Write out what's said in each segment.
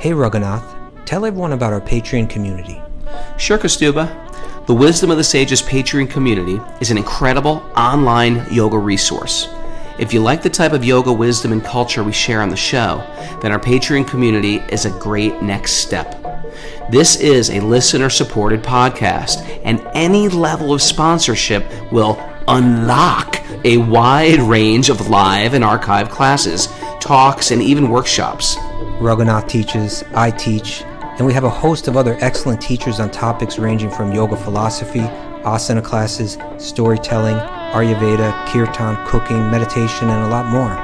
Hey Raghunath, tell everyone about our Patreon community. Sure, Kaustubha. The Wisdom of the Sages Patreon community is an incredible online yoga resource. If you like the type of yoga wisdom and culture we share on the show, then our Patreon community is a great next step. This is a listener-supported podcast, and any level of sponsorship will unlock a wide range of live and archived classes, talks, and even workshops. Raghunath teaches, I teach, and we have a host of other excellent teachers on topics ranging from yoga philosophy, asana classes, storytelling, Ayurveda, kirtan, cooking, meditation, and a lot more.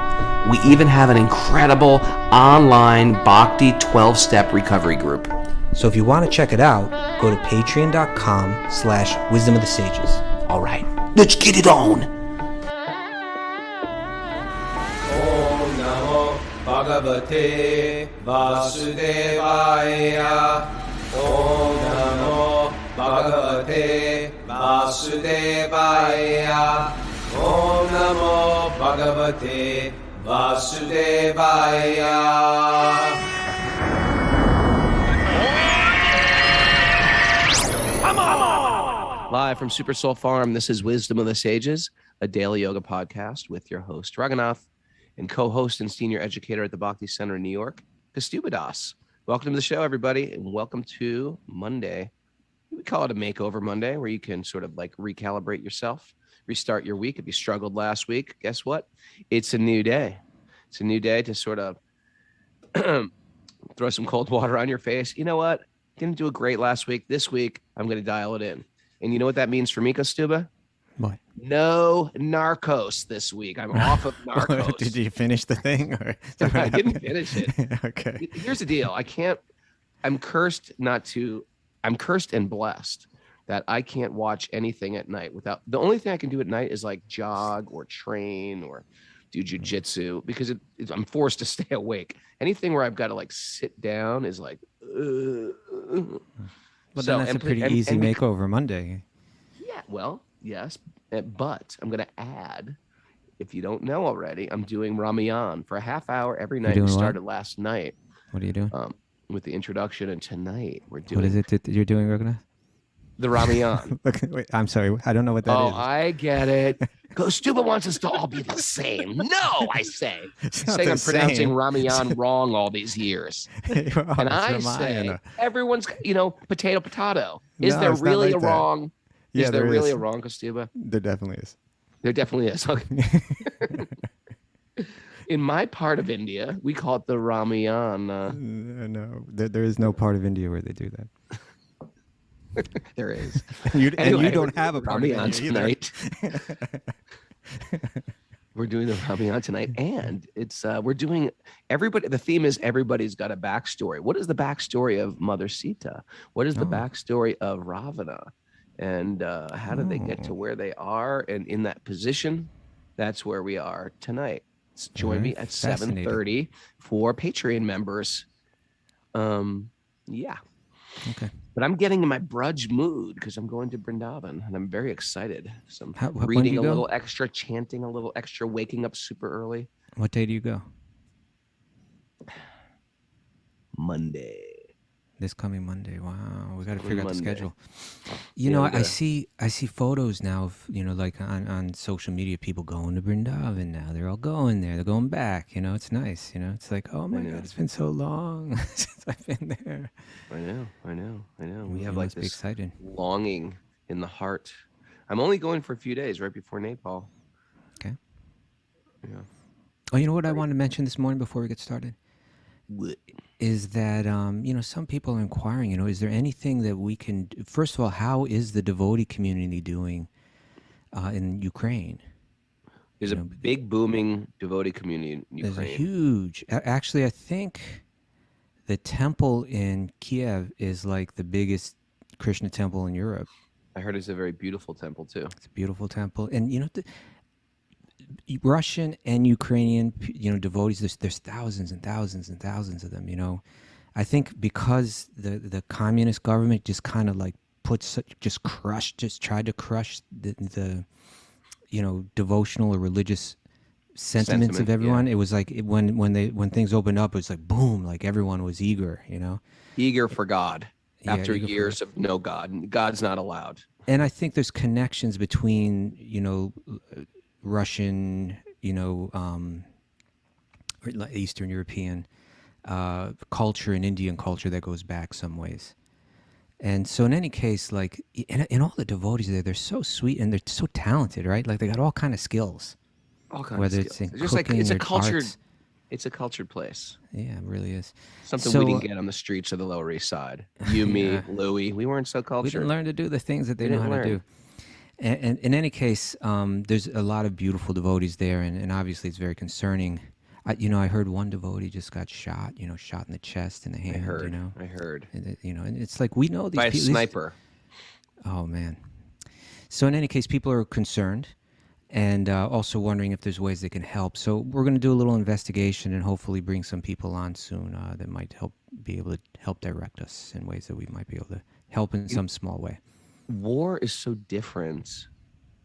We even have an incredible online Bhakti 12-step recovery group. So if you want to check it out, go to patreon.com/wisdom of the sages. All right, let's get it on. Om Namo Bhagavate Vasudevaya. Om Namo Bhagavate Vasudevaya. Om Namo Bhagavate Vasudevaya. Live from Super Soul Farm, this is Wisdom of the Sages, a daily yoga podcast with your host, Raghunath, and co-host and senior educator at the Bhakti Center in New York, Kaustubha. Welcome to the show, everybody, and welcome to Monday. We call it a Makeover Monday, where you can sort of like recalibrate yourself, restart your week. If you struggled last week, guess what? It's a new day. It's a new day to sort of throw some cold water on your face. You know what? Didn't do a great last week. This week, I'm going to dial it in. And you know what that means for me, Kaustubha? What? No narcos this week. I'm off of narcos. Did you finish the thing? Or I didn't finish it. Okay. Here's the deal. I'm cursed and blessed that I can't watch anything at night without, the only thing I can do at night is like jog or train or do jujitsu because I'm forced to stay awake. Anything where I've got to like sit down is like, But then that's a pretty easy Makeover Monday. Yeah, well, yes, but I'm going to add, if you don't know already, I'm doing Ramayan for a half hour every night. We started last night. What are you doing? With the introduction, and tonight we're doing. What is it that you're doing, Raghunath? The Ramayan. Wait, I'm sorry, I don't know what that is. Oh, I get it. Kaustubha wants us to all be the same. No, I say. Saying I'm pronouncing Ramayan wrong all these years. And I say, everyone's, potato. Is there really a wrong? Yeah, is there really a wrong, Kaustubha? There definitely is. There definitely is. Okay. In my part of India, we call it the Ramayan. No, there is no part of India where they do that. There is. And you don't have a part of India tonight. We're doing the Ramayan tonight, and it's we're doing everybody. The theme is everybody's got a backstory. What is the backstory of Mother Sita? What is the backstory of Ravana? And how did they get to where they are? And in that position, that's where we are tonight. Join me at 7:30 for Patreon members. Yeah. Okay. But I'm getting in my Brudge mood because I'm going to Vrindavan, and I'm very excited. So I'm when reading do you a go? little extra, chanting a little extra, waking up super early. What day do you go? Monday. This coming Monday. Wow, we got to figure out the Monday. schedule. I see photos now of, like on social media, people going to Vrindavan now. They're all going there. They're going back. It's nice. It's like, oh my God, it's been so long since I've been there. I know. We have You like must be this excited. longing in the heart. I'm only going for a few days right before Nepal. Okay. Yeah. Oh, you know what I wanted to mention this morning before we get started? Is that, some people are inquiring, is there anything that we can do? First of all, how is the devotee community doing in Ukraine? There's a big booming devotee community in Ukraine. There's a huge, actually, I think the temple in Kiev is like the biggest Krishna temple in Europe. I heard it's a very beautiful temple too. It's a beautiful temple. And, Russian and Ukrainian, devotees, there's thousands and thousands and thousands of them, I think because the communist government just kind of like tried to crush the devotional or religious sentiments of Sentiment, everyone. It was like when things opened up, it was like boom, like everyone was eager, eager for God Yeah, after eager for years of no God. God's not allowed. And I think there's connections between, Russian, or like Eastern European culture and Indian culture that goes back some ways. And so in any case, like in all the devotees there, they're so sweet and they're so talented, right? Like they got all kind of skills, All kinds whether of it's skills. in It's just like cooking or arts. it's a cultured place. Yeah, it really is. Something So, we didn't get on the streets of the Lower East Side. You, me, yeah, Louie, we weren't so we cultured. didn't learn to do the things that they We know didn't how to learn. do. And in any case, there's a lot of beautiful devotees there, and obviously it's very concerning. I heard one devotee just got shot, shot in the chest, in the hand, I heard. and it's like we know these By a people. sniper. Oh man. So in any case, people are concerned, and also wondering if there's ways they can help. So we're going to do a little investigation and hopefully bring some people on soon that might be able to help direct us in ways that we might be able to help in some small way. War is so different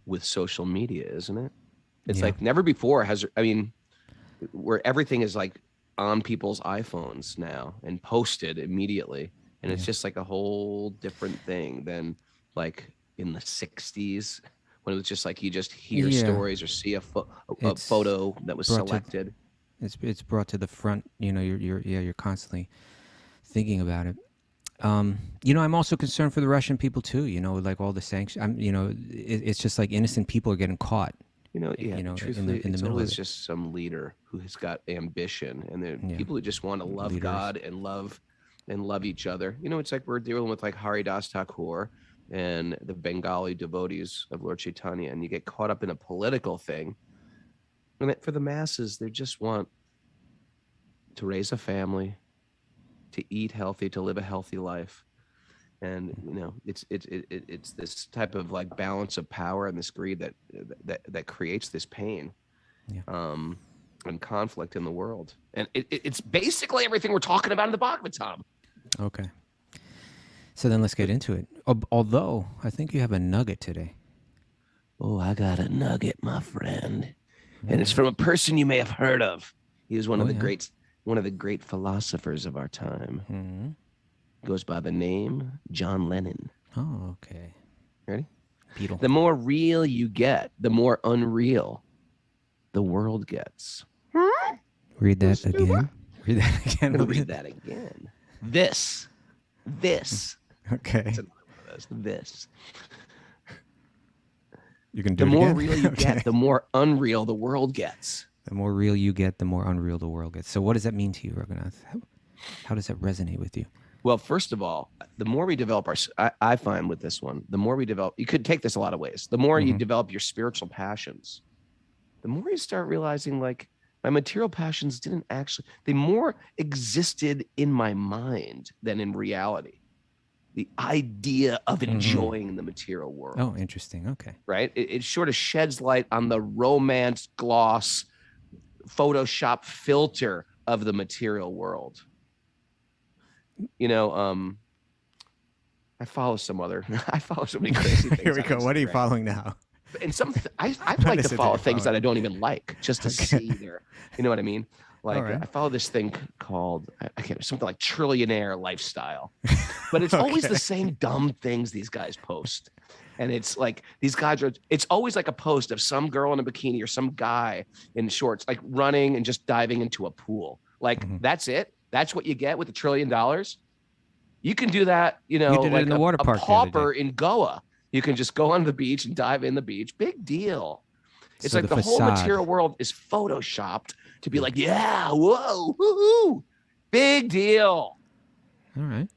with social media, isn't it? It's Yeah. like never before where everything is like on people's iPhones now and posted immediately. And it's just like a whole different thing than like in the 60s when it was just like you just hear Yeah. stories or see a It's photo that was brought to- selected. It's brought to the front. You're constantly thinking about it. I'm also concerned for the Russian people too. Like all the sanctions. It's just like innocent people are getting caught. Truthfully, in the it's middle of always it. just some leader who has got ambition, and they're Yeah. people who just want to love Leaders. God and love each other. It's like we're dealing with like Haridas Thakur and the Bengali devotees of Lord Chaitanya, and you get caught up in a political thing. And for the masses, they just want to raise a family, to eat healthy, to live a healthy life. And it's this type of like balance of power and this greed that creates this pain, Yeah. and conflict in the world. And it's basically everything we're talking about in the Bhagavatam. Okay. So then let's get into it. Although I think you have a nugget today. Oh, I got a nugget, my friend, and it's from a person you may have heard of. He was one of the great philosophers of our time. Hmm. Goes by the name John Lennon. Oh, okay. Ready? Beetle. The more real you get, the more unreal the world gets. Read that again. Read that again. I'm gonna read that again. This. Okay. It's another one of those. This. You can do The it more again? real you Okay. get, the more unreal the world gets. The more real you get, the more unreal the world gets. So what does that mean to you, Raghunath? How does that resonate with you? Well, first of all, the more we develop I find with this one, the more we develop, you could take this a lot of ways. The more you develop your spiritual passions, the more you start realizing like my material passions they more existed in my mind than in reality. The idea of enjoying the material world. Oh, interesting. Okay. Right? It sort of sheds light on the romance gloss, Photoshop filter of the material world. I follow so many crazy things. Here we on go. What are you Instagram. following now? And I What like is to it follow that you're things that I following? don't even like, just to see their, you know what I mean? Like right. I follow this thing called something like trillionaire lifestyle, but it's always Okay. the same dumb things these guys post. And it's like these guys it's always like a post of some girl in a bikini or some guy in shorts, like running and just diving into a pool. Like that's it. That's what you get with $1 trillion. You can do that, You did it like in the water park a the other pauper in Goa. You can just go on the beach and dive in the beach. Big deal. It's So like the whole facade. material world is photoshopped to be like, yeah, whoa, woohoo, big deal. All right.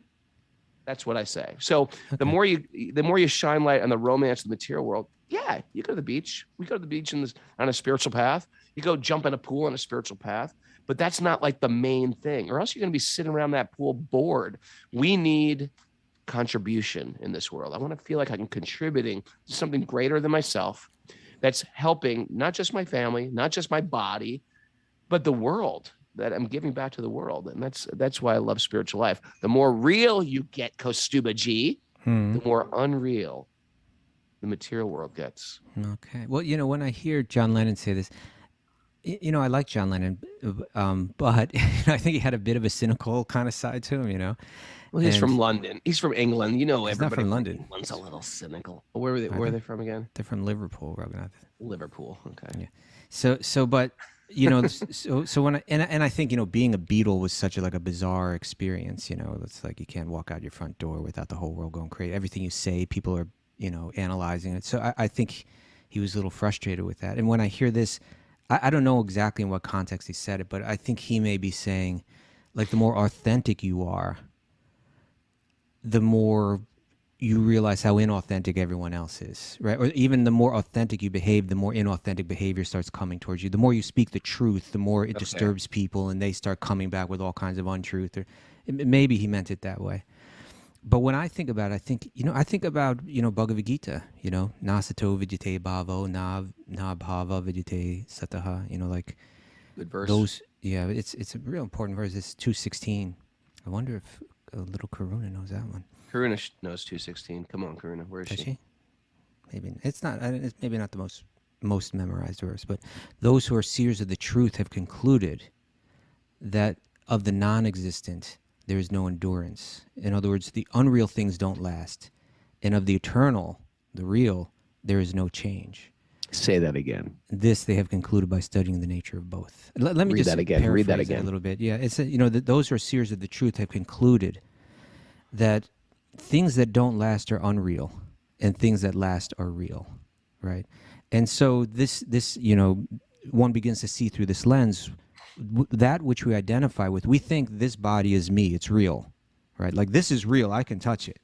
That's what I say. So the Okay. more you shine light on the romance of the material world, yeah, you go to the beach. We go to the beach on a spiritual path. You go jump in a pool on a spiritual path, but that's not like the main thing, or else you're going to be sitting around that pool bored. We need contribution in this world. I want to feel like I'm contributing to something greater than myself that's helping not just my family, not just my body, but the world, that I'm giving back to the world. And that's why I love spiritual life. The more real you get, Kaustubha Ji, the more unreal the material world gets. Okay. Well, when I hear John Lennon say this, I like John Lennon, but I think he had a bit of a cynical kind of side to him. Well, he's And from London. He's from England. he's Everybody not from London. England's a little cynical. Where are they? Are Where are they? they from again? They're from Liverpool, Raghunath. Liverpool. Okay. Yeah. But so when I think being a Beatle was such a bizarre experience. It's like you can't walk out your front door without the whole world going crazy. Everything you say, people are analyzing it. So I think he was a little frustrated with that. And when I hear this, I don't know exactly in what context he said it, but I think he may be saying, like, the more authentic you are, the more you realize how inauthentic everyone else is, right? Or even the more authentic you behave, the more inauthentic behavior starts coming towards you. The more you speak the truth, the more it disturbs people, and they start coming back with all kinds of untruth. Or maybe he meant it that way. But when I think about it, I think about Bhagavad Gita, nasato vidyate bhavo na bhava vidyate sataha, like Good verse. those. Yeah, it's a real important verse. It's 2:16. I wonder if little Karuna knows that one. Karuna knows 2:16. Come on, Karuna. Where is Does she? she? Maybe it's not. It's maybe not the most memorized verse, but those who are seers of the truth have concluded that of the non-existent there is no endurance. In other words, the unreal things don't last, and of the eternal, the real, there is no change. Say that again. This they have concluded by studying the nature of both. Let me Read just that again. Read that paraphrase it again. a little bit. Yeah, it's that those who are seers of the truth have concluded that things that don't last are unreal, and things that last are real, right? And so this one begins to see through this lens that which we identify with. We think this body is me; it's real, right? Like, this is real; I can touch it,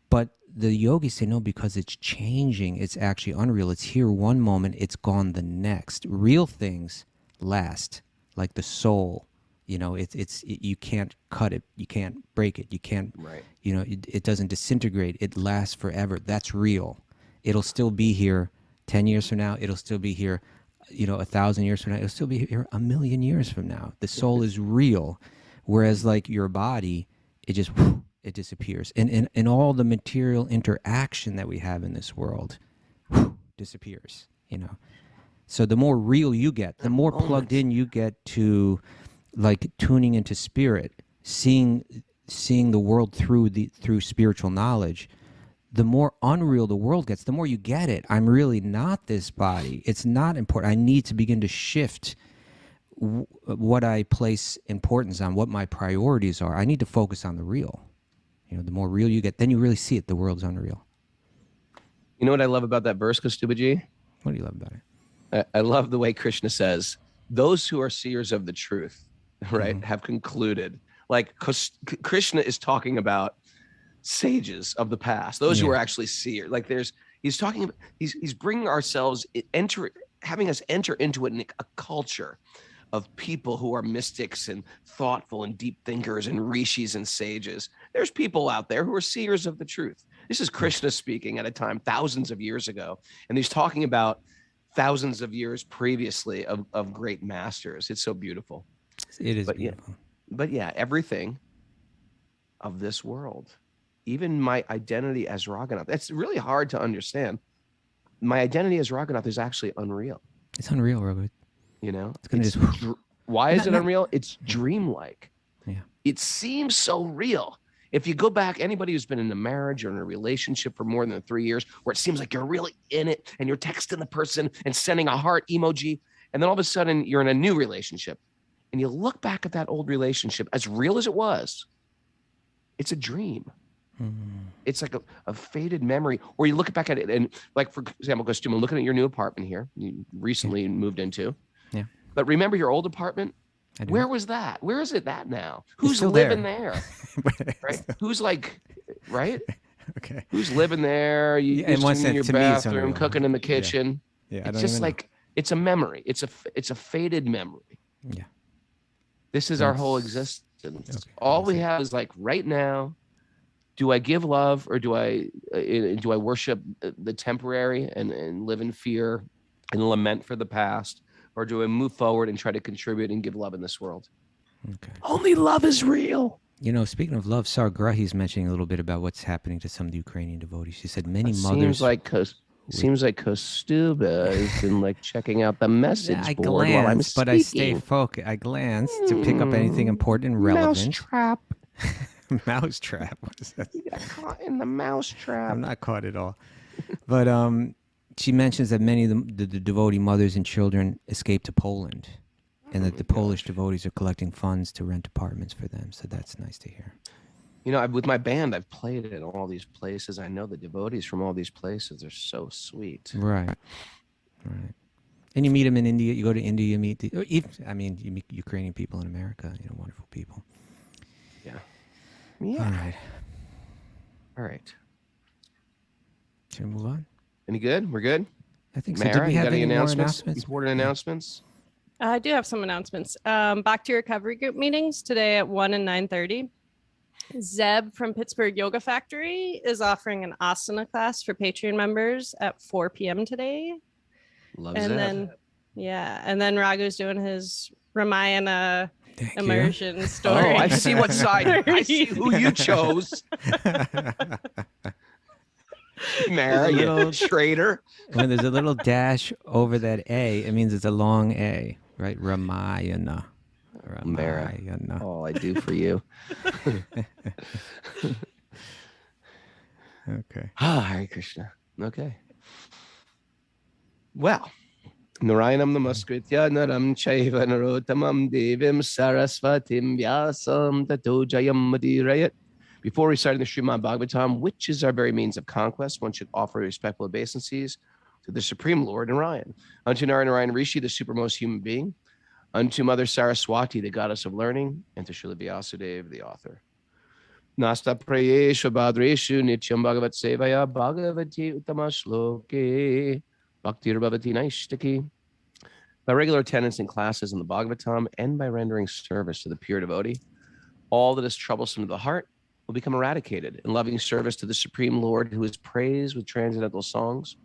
But the yogis say no, because it's changing. It's actually unreal. It's here one moment, it's gone the next. Real things last, like the soul. You can't cut it, you can't break it, you can't. Right. It doesn't disintegrate. It lasts forever. That's real. It'll still be here 10 years from now. It'll still be here, 1,000 years from now. It'll still be here 1,000,000 years from now. The soul is real, whereas like your body, it just it disappears. And all the material interaction that we have in this world disappears. So the more real you get, the more plugged in you get to, like, tuning into spirit, seeing the world through spiritual knowledge, the more unreal the world gets, the more you get it. I'm really not this body. It's not important. I need to begin to shift what I place importance on, what my priorities are. I need to focus on the real. The more real you get, then you really see it. The world's unreal. You know what I love about that verse, Kaustubha? What do you love about it? I love the way Krishna says, those who are seers of the truth, right, have concluded. Like, Krishna is talking about sages of the past, those who are actually seers. Like, he's talking about, he's bringing ourselves, having us enter into a culture of people who are mystics and thoughtful and deep thinkers and rishis and sages. There's people out there who are seers of the truth. This is Krishna speaking at a time thousands of years ago, and he's talking about thousands of years previously of great masters. It's so beautiful. It is beautiful. But everything of this world, even my identity as Raghunath, that's really hard to understand. My identity as Raghunath is actually unreal. It's unreal, Raghunath. Why is it unreal? It's dreamlike. Yeah. It seems so real. If you go back, anybody who's been in a marriage or in a relationship for more than 3 years, where it seems like you're really in it and you're texting the person and sending a heart emoji, and then all of a sudden you're in a new relationship and you look back at that old relationship, as real as it was, it's a dream. It's like a faded memory, or you look back at it and, like, for example, Kaustubha, looking at your new apartment here, you recently moved into. Yeah. But remember your old apartment? Where was that? Where is it that now? Who's living there? Right? Who's like, right? Okay. Who's living there? You in one sense, in your to me, it's bathroom, unreal. cooking in the kitchen. Yeah. It's just like, it's a memory. It's a faded memory. Yeah. This is our whole existence. Okay. All we have is, like, right now. Do I give love, or do I worship the temporary and live in fear and lament for the past, or do I move forward and try to contribute and give love in this world? Okay. Only love is real. Speaking of love, Sargrahi's mentioning a little bit about what's happening to some of the Ukrainian devotees. She said many It mothers. seems like Seems like Kaustubha has been like checking out the message I board while I'm glance, speaking. but I stay focused. I glance to pick up anything important and relevant. Mousetrap. Mousetrap. What is that? You got caught in the mousetrap. I'm not caught at all. But she mentions that many of the devotee mothers and children escaped to Poland, and that the Polish devotees are collecting funds to rent apartments for them. So that's nice to hear. You know, with my band, I've played in all these places. I know the devotees from all these places. They're so sweet. Right. And you meet them in India. You go to India, you meet you meet Ukrainian people in America. Wonderful people. Yeah. All right. Should we move on? Any good? We're good? I think so. Mara, Did we you have got any more announcements? Important announcements? I do have some announcements. Bhakti recovery group meetings today at 1 and 9:30. Zeb from Pittsburgh Yoga Factory is offering an asana class for Patreon members at 4 p.m. today. Love and Zeb. then Raghu's doing his Ramayana immersion Oh, story. I see what side. I see who you chose. Mara, you traitor. When there's a little dash over that A, it means it's a long A, right? Ramayana. Mara, all I do for you. Okay. Hare Krishna. Okay. Well, Narayanam namaskritya naram chaiva narottamam devim sarasvatim vyasam tato jayam madirayat. Before reciting the Srimad Bhagavatam, which is our very means of conquest, one should offer respectful obeisances to the Supreme Lord Narayan, unto Narayan Rishi, the supermost human being, unto Mother Saraswati, the goddess of learning, and to Srila Vyasadeva, the author. Nasta prayeshu bhadreshu nityam bhagavat sevaya bhagavati uttama shloke bhaktir bhavati naishtaki. By regular attendance in classes in the Bhagavatam and by rendering service to the pure devotee, all that is troublesome to the heart will become eradicated, and loving service to the Supreme Lord, who is praised with transcendental songs,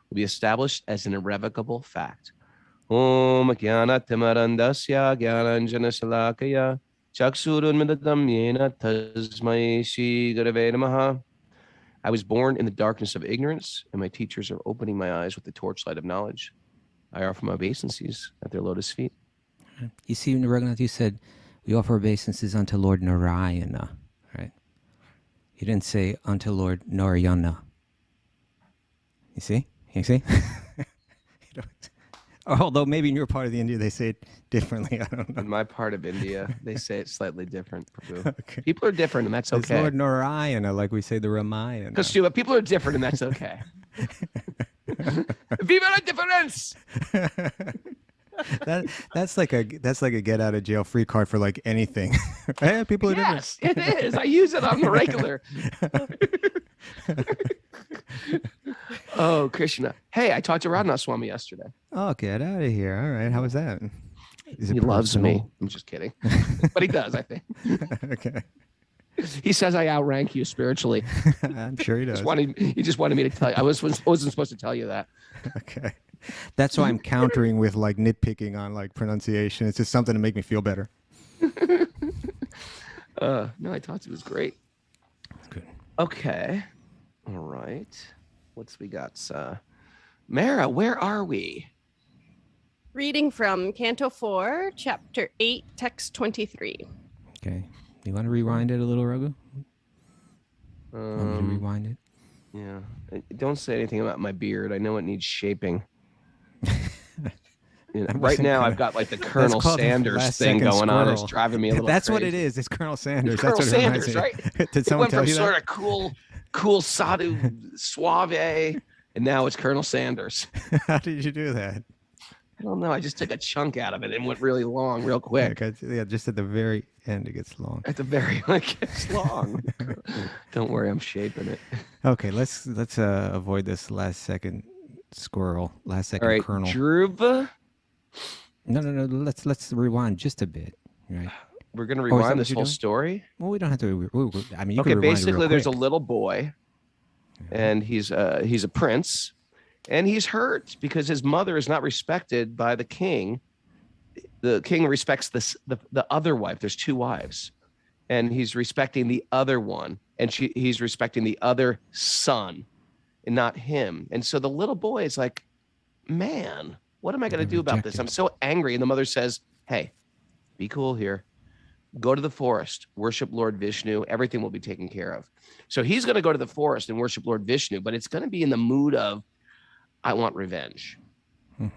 will be established as an irrevocable fact. Om Jnanatimarandasya Jnananjana Shalakaya Chaksurunmidam Yena Tasmai Shri Gurave Namaha. I was born in the darkness of ignorance, and my teachers are opening my eyes with the torchlight of knowledge. I offer my obeisances at their lotus feet. You see, Raghunath, you said we offer obeisances unto Lord Narayana, right? You didn't say unto Lord Narayana. You see? Although maybe in your part of the India they say it differently. I don't know. In my part of India, they say it slightly different, Prabhu. Okay. People are different, and that's It's okay. Lord Narayana, like we say the Ramayana. Kaustubha, people are different, and that's okay. Viva la difference! That's like a get out of jail free card for like anything. Hey, people are Yes, it is. I use it on the regular. Oh, Krishna. Hey, I talked to Raghunath Swami yesterday. Oh, get out of here. All right. How was that? Is it He loves me. personal? I'm just kidding. But he does, I think. Okay. He says I outrank you spiritually. I'm sure he does. He just wanted me to tell you. I wasn't supposed to tell you that. Okay. That's why I'm countering with like nitpicking on like pronunciation. It's just something to make me feel better. No, I thought it was great. Good. Okay. All right. What's we got? Mara, where are we? Reading from Canto 4, Chapter 8, Text 23. Okay. You want to rewind it a little, Raghu? Want me to rewind it? Yeah. Don't say anything about my beard. I know it needs shaping. Right now, I've got like the Colonel Sanders thing going on. It's driving me a little That's crazy. what it is. It's Colonel Sanders. It's Colonel That's what it reminds Sanders, me. right? Did It someone went tell from you sort that? of cool Sadhu Suave, and now it's Colonel Sanders. How did you do that? I don't know. I just took a chunk out of it and went really long, real quick. Yeah, just at the very end, it gets long. At the very, like, it's long. Don't worry, I'm shaping it. Okay, let's avoid this last second squirrel, last second All right, kernel. Dhruva. No. Let's rewind just a bit, right? We're gonna is that what rewind this you're whole doing? story. Well, we don't have to. I mean, you Okay, can rewind it basically, real there's a quick. little boy, and he's a prince, and he's hurt because his mother is not respected by the king. The king respects the other wife. There's two wives, and he's respecting the other one, and he's respecting the other son and not him. And so the little boy is like, man, what am I going to do about this? I'm so angry. And the mother says, hey, be cool here. Go to the forest, worship Lord Vishnu. Everything will be taken care of. So he's going to go to the forest and worship Lord Vishnu, but it's going to be in the mood of, I want revenge.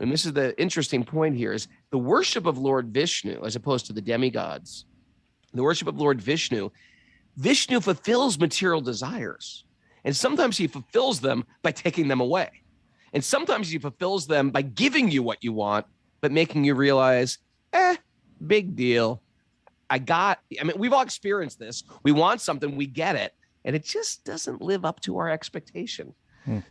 And this is the interesting point here, is the worship of Lord Vishnu, as opposed to the demigods, the worship of Lord Vishnu, Vishnu fulfills material desires. And sometimes he fulfills them by taking them away. And sometimes he fulfills them by giving you what you want, but making you realize, big deal. We've all experienced this. We want something, we get it, and it just doesn't live up to our expectation.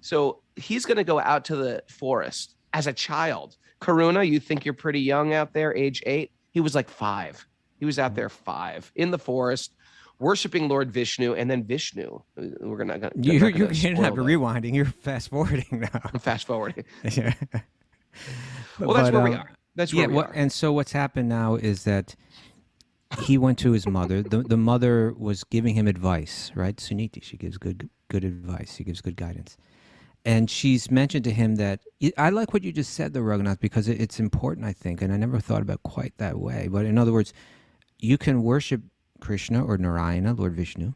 So he's going to go out to the forest as a child. Karuna, you think you're pretty young out there, age 8. He was like 5. He was out there 5 in the forest, worshiping Lord Vishnu, and then Vishnu. You're not have a rewinding. You're fast forwarding now. I'm fast forwarding. Yeah. Well, that's where we are. That's where we are. And so what's happened now is that he went to his mother. The mother was giving him advice, right? Suniti, she gives good advice. She gives good guidance. And she's mentioned to him that, I like what you just said though, Raghunath, because it's important, I think, and I never thought about quite that way. But in other words, you can worship Krishna or Narayana, Lord Vishnu,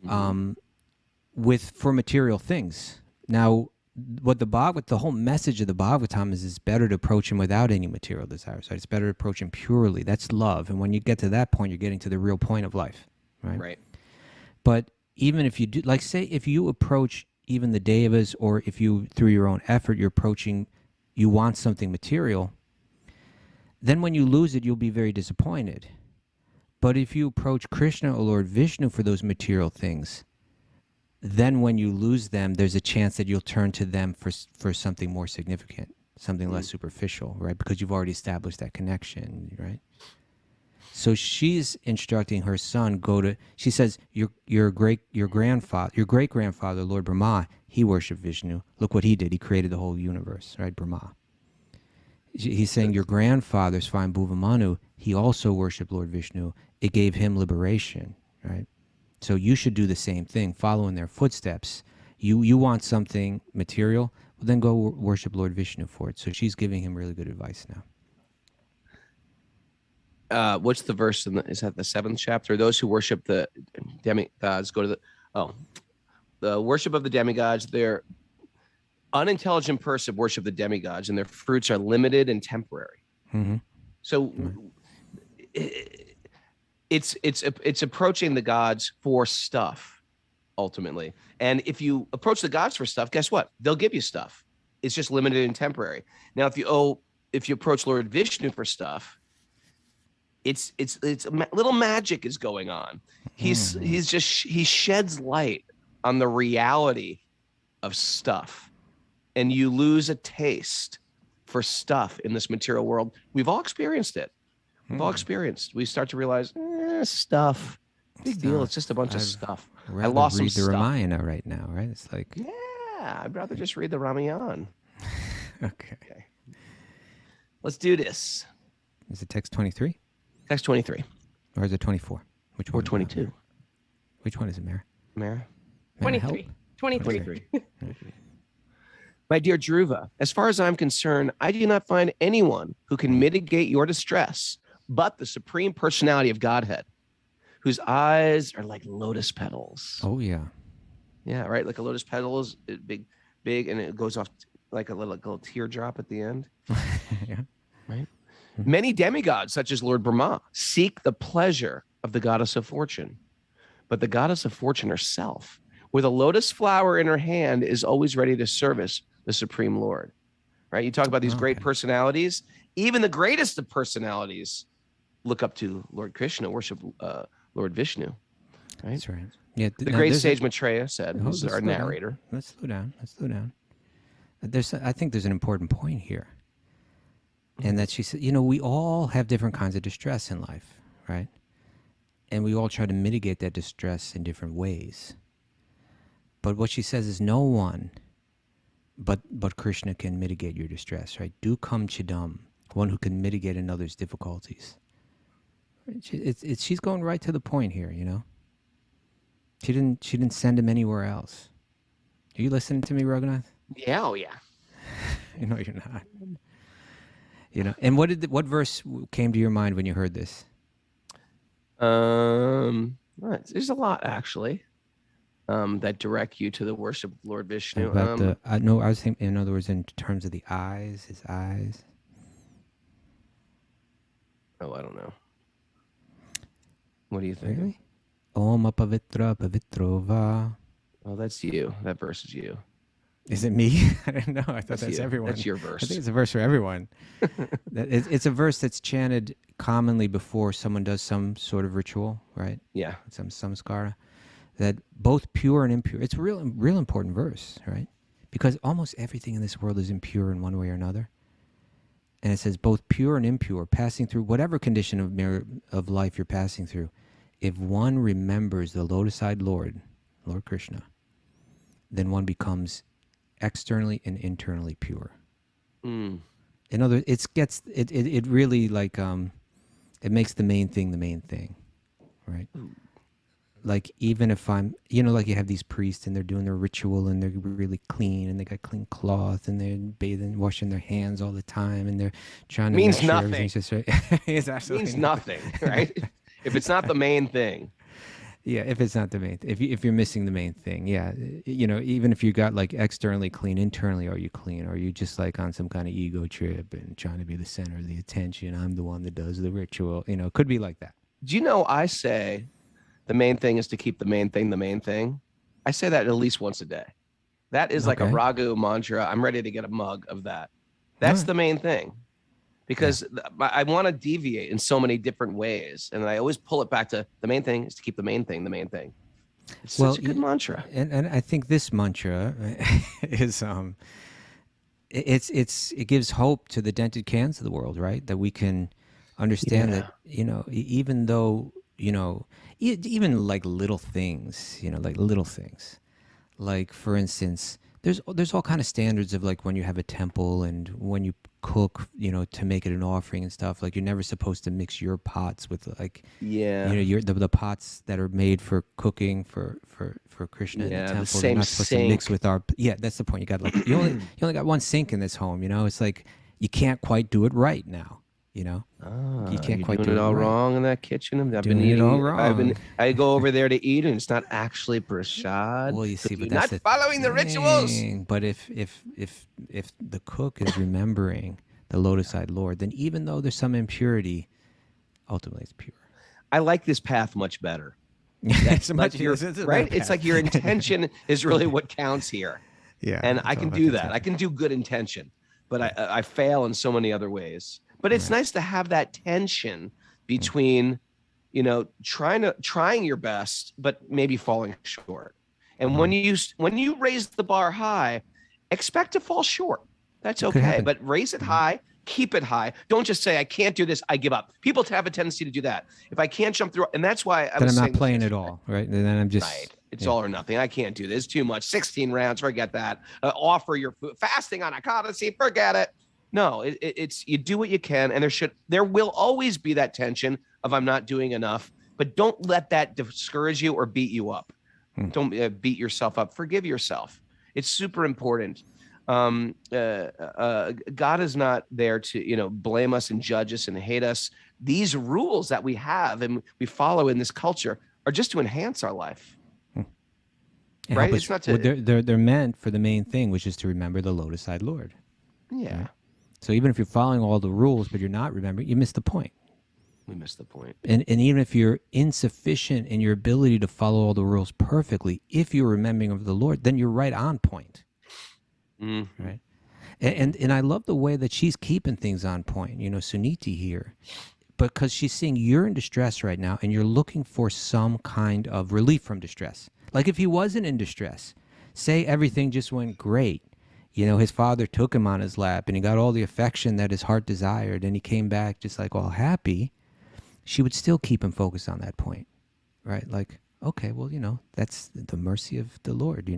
for material things. Now, what the whole message of the Bhagavatam is, it's better to approach him without any material desires. Right? It's better to approach him purely. That's love. And when you get to that point, you're getting to the real point of life, right? Right. But even if you do, like say, if you approach even the devas, or if you, through your own effort, you want something material, then when you lose it, you'll be very disappointed. But if you approach Krishna or Lord Vishnu for those material things, then when you lose them, there's a chance that you'll turn to them for something more significant, something less superficial, right? Because you've already established that connection, right? So she's instructing her son, she says, your great-grandfather, Lord Brahma, he worshipped Vishnu. Look what he did. He created the whole universe, right? Brahma. He's saying your grandfather, Swayambhuva Manu, he also worshipped Lord Vishnu. It gave him liberation, right? So you should do the same thing, follow in their footsteps. You want something material, well, then go worship Lord Vishnu for it. So she's giving him really good advice now. What's the verse? Is that the 7th chapter? Those who worship the demigods go to the worship of the demigods. Their unintelligent person worship the demigods, and their fruits are limited and temporary. Mm-hmm. So it's approaching the gods for stuff, ultimately. And if you approach the gods for stuff, guess what? They'll give you stuff. It's just limited and temporary. Now, if you approach Lord Vishnu for stuff, it's little magic is going on. He sheds light on the reality of stuff, and you lose a taste for stuff in this material world. We've all experienced it. We start to realize stuff, big deal. It's just a bunch of stuff. I lost some stuff. Read the Ramayana right now, right? It's like, yeah, I'd rather just read the Ramayana. Okay. Let's do this. Is it text 23? Text 23. Or is it 24? Which one? Or 22. Which one is it, Mara? 23. 23. My dear Dhruva, as far as I'm concerned, I do not find anyone who can mitigate your distress but the Supreme Personality of Godhead, whose eyes are like lotus petals. Oh, yeah. Yeah, right? Like a lotus petal is big, and it goes off like a little teardrop at the end. Yeah. Right? Many demigods, such as Lord Brahma, seek the pleasure of the goddess of fortune. But the goddess of fortune herself, with a lotus flower in her hand, is always ready to service the Supreme Lord. Right? You talk about these great personalities. Even the greatest of personalities look up to Lord Krishna, worship Lord Vishnu. Right? That's right. Yeah. The great sage Maitreya said, who's our narrator. Let's slow down. I think there's an important point here. And that she said, we all have different kinds of distress in life, right? And we all try to mitigate that distress in different ways. But what she says is no one but Krishna can mitigate your distress, right? Dukkham chidam, one who can mitigate another's difficulties. She's going right to the point here, She didn't send him anywhere else. Are you listening to me, Raghunath? Yeah, oh yeah. No, you're not. And what verse came to your mind when you heard this? There's a lot actually. That direct you to the worship of Lord Vishnu. About I was thinking, in other words, in terms of the eyes, his eyes. Oh, I don't know. What do you think? Really? Om apavitra pavitrova. Oh, that's you. That verse is you. Is it me? I didn't know. I thought that's you. everyone. That's your verse. I think it's a verse for everyone. It's a verse that's chanted commonly before someone does some sort of ritual, right? Yeah. Some samskara. That both pure and impure. It's a real important verse, right? Because almost everything in this world is impure in one way or another. And it says both pure and impure, passing through whatever condition of life you're passing through. If one remembers the lotus-eyed Lord Krishna, then one becomes externally and internally pure. In other words, it really like it makes the main thing, right? Like even if I'm, like you have these priests and they're doing their ritual and they're really clean and they got clean cloth and they're bathing, washing their hands all the time and they're trying to means make sure nothing. everything's just right. It's absolutely means nothing, right? If it's not the main thing. Yeah, if it's not the main, if you're missing the main thing, yeah, even if you got like externally clean, internally are you clean? Or are you just like on some kind of ego trip and trying to be the center of the attention? I'm the one that does the ritual. It could be like that. Do you know I say the main thing is to keep the main thing the main thing? I say that at least once a day. That is like a Raghu mantra. I'm ready to get a mug of that. That's the main thing. Because I want to deviate in so many different ways. And I always pull it back to the main thing is to keep the main thing the main thing. It's such a good mantra. And I think this mantra is it gives hope to the dented cans of the world, right? That we can understand that, even though, even like little things, like for instance, there's all kind of standards of like when you have a temple and when you cook, to make it an offering and stuff. Like you're never supposed to mix your pots with like, the pots that are made for cooking for Krishna in the temple. The They're not supposed to mix with our. Yeah, that's the point. You got like you only got one sink in this home. It's like you can't quite do it right now. You can't quite doing do it all right. wrong in that kitchen. I've Doing been it eating all wrong. I go over there to eat and it's not actually prasad. Well, you see, You're but that's not following the rituals. But if the cook is remembering the lotus-eyed Lord, then even though there's some impurity, ultimately it's pure. I like this path much better. It's Like right? It's like your intention is really what counts here. Yeah, And I can do that. I can do good intention, but I fail in so many other ways. But it's nice to have that tension between, trying your best, but maybe falling short. And when you raise the bar high, expect to fall short. That's okay. But raise it high, keep it high. Don't just say, I can't do this, I give up. People have a tendency to do that. If I can't jump through, and that's why I'm not playing at all, right? And then I'm just right. It's all or nothing. I can't do this. Too much. 16 rounds. Forget that. Offer your food. Fasting on Ekadasi. Forget it. No, it's you do what you can, and there will always be that tension of I'm not doing enough, but don't let that discourage you or beat you up. Don't beat yourself up. Forgive yourself. It's super important. God is not there to blame us and judge us and hate us. These rules that we have and we follow in this culture are just to enhance our life. Right? It's not to. They're meant for the main thing, which is to remember the lotus-eyed Lord. Yeah. Right? So even if you're following all the rules, but you're not remembering, you miss the point. We missed the point. And even if you're insufficient in your ability to follow all the rules perfectly, if you're remembering of the Lord, then you're right on point. Right? And I love the way that she's keeping things on point, Suniti here, because she's saying you're in distress right now and you're looking for some kind of relief from distress. Like if he wasn't in distress, say everything just went great. His father took him on his lap and he got all the affection that his heart desired and he came back just like all happy. She would still keep him focused on that point, right? Like, okay, well, that's the mercy of the Lord,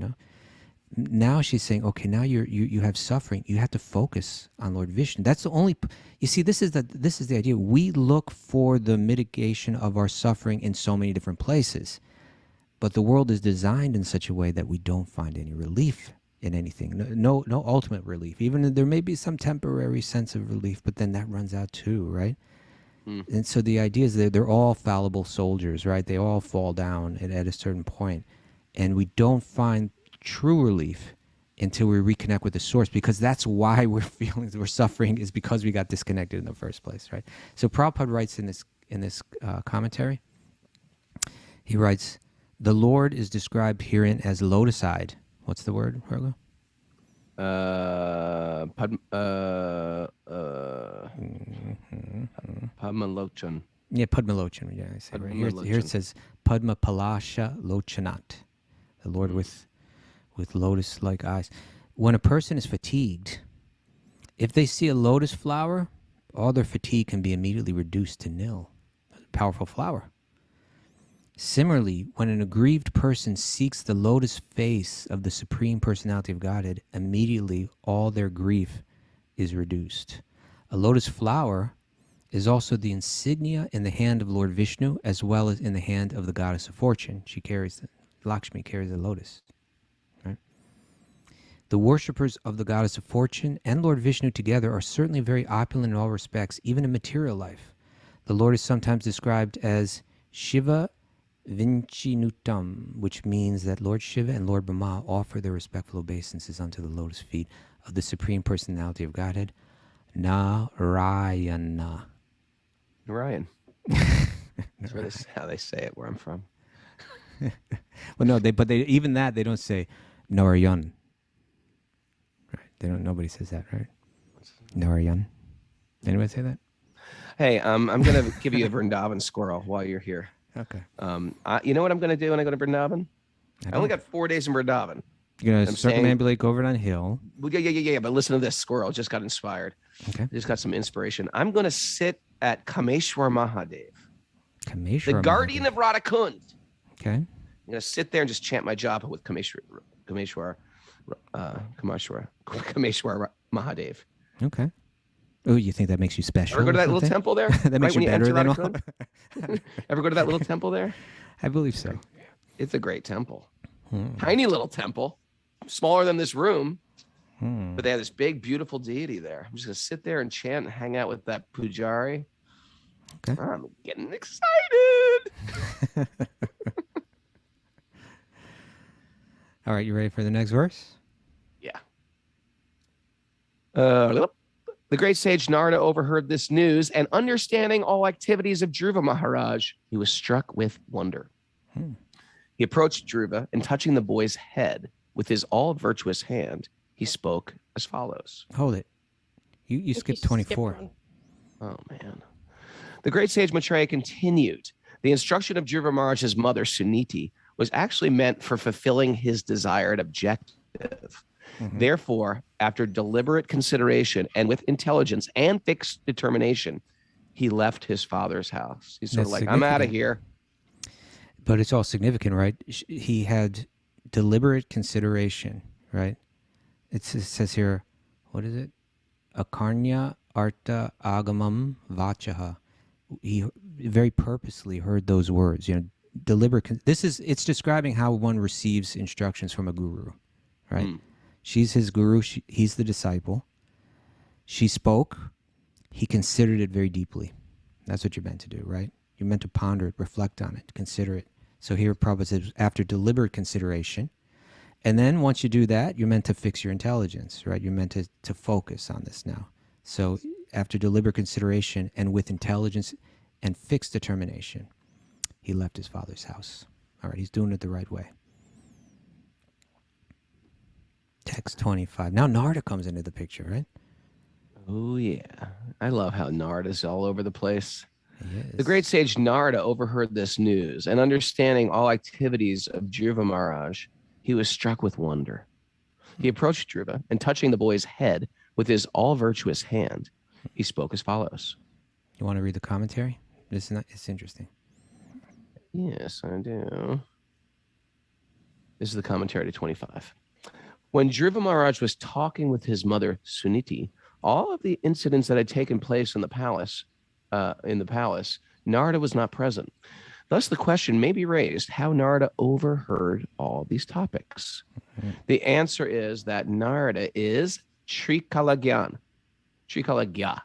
Now she's saying, okay, now you have suffering. You have to focus on Lord Vishnu. That's the only, you see, this is the idea. We look for the mitigation of our suffering in so many different places. But the world is designed in such a way that we don't find any relief in anything. No ultimate relief. Even there may be some temporary sense of relief, but then that runs out too, right? And so the idea is that they're all fallible soldiers, right? They all fall down at a certain point. And we don't find true relief until we reconnect with the source, because that's why we're suffering, is because we got disconnected in the first place, right? So Prabhupada writes in this commentary, he writes, the Lord is described herein as lotus-eyed. What's the word, Raghu? Padmalochan. Yeah, Padmalochan. Yeah, I say right. Here it says Padma Palasha Lochanat. The Lord with lotus-like eyes. When a person is fatigued, if they see a lotus flower, all their fatigue can be immediately reduced to nil. Powerful flower. Similarly, when an aggrieved person seeks the lotus face of the Supreme Personality of Godhead, immediately all their grief is reduced. A lotus flower is also the insignia in the hand of Lord Vishnu, as well as in the hand of the goddess of fortune. Lakshmi carries the lotus. Right? The worshippers of the goddess of fortune and Lord Vishnu together are certainly very opulent in all respects, even in material life. The Lord is sometimes described as Shiva Vinchinutam, which means that Lord Shiva and Lord Brahma offer their respectful obeisances unto the lotus feet of the Supreme Personality of Godhead, Narayana. Narayan. That's how they say it where I'm from. Well, no, but even that they don't say Narayan. Right? Nobody says that, right? Narayan. Anybody say that? Hey, I'm gonna give you a Vrindavan squirrel while you're here. Okay. You know what I'm gonna do when I go to Vrindavan? I only got 4 days in Vrindavan. You're gonna circumambulate, go over on a hill. Well, yeah. But listen to this. Squirrel just got inspired. Okay. Just got some inspiration. I'm gonna sit at Kameshwar Mahadev, Kameshwar, the guardian of Radhakund. Okay. I'm gonna sit there and just chant my japa with Kameshwar Mahadev. Okay. Oh, you think that makes you special? Ever go to that little temple there? That makes you better than all. Ever go to that little temple there? I believe so. It's a great temple. Tiny little temple, smaller than this room, but they have this big, beautiful deity there. I'm just gonna sit there and chant and hang out with that pujari. Okay. I'm getting excited. All right, you ready for the next verse? Yeah. The great sage Narada overheard this news, and understanding all activities of Dhruva Maharaj, he was struck with wonder. He approached Dhruva, and touching the boy's head with his all-virtuous hand, he spoke as follows. Hold it. You skipped 24. Oh, man. The great sage Maitreya continued. The instruction of Dhruva Maharaj's mother, Suniti, was actually meant for fulfilling his desired objective. Therefore, after deliberate consideration and with intelligence and fixed determination, he left his father's house. He's sort of like, I'm out of here. But it's all significant, right? He had deliberate consideration, right? It says here, what is it? Akarnya arta agamam vachaha. He very purposely heard those words. Deliberate. It's describing how one receives instructions from a guru, right? She's his guru. He's the disciple. She spoke. He considered it very deeply. That's what you're meant to do, right? You're meant to ponder it, reflect on it, consider it. So here Prabhupada says, after deliberate consideration, and then once you do that, you're meant to fix your intelligence, right? You're meant to focus on this now. So after deliberate consideration and with intelligence and fixed determination, he left his father's house. All right, he's doing it the right way. Text 25. Now Narada comes into the picture, right? Oh, yeah. I love how Narada's all over the place. Yes. The great sage Narada overheard this news, and understanding all activities of Dhruva Maharaj, he was struck with wonder. He approached Dhruva, and touching the boy's head with his all-virtuous hand, he spoke as follows. You want to read the commentary? It's interesting. Yes, I do. This is the commentary to 25. When Dhruva Maharaj was talking with his mother, Suniti, all of the incidents that had taken place in the palace, Narada was not present. Thus, the question may be raised how Narada overheard all these topics. The answer is that Narada is Trikalagyan. Trikalagya.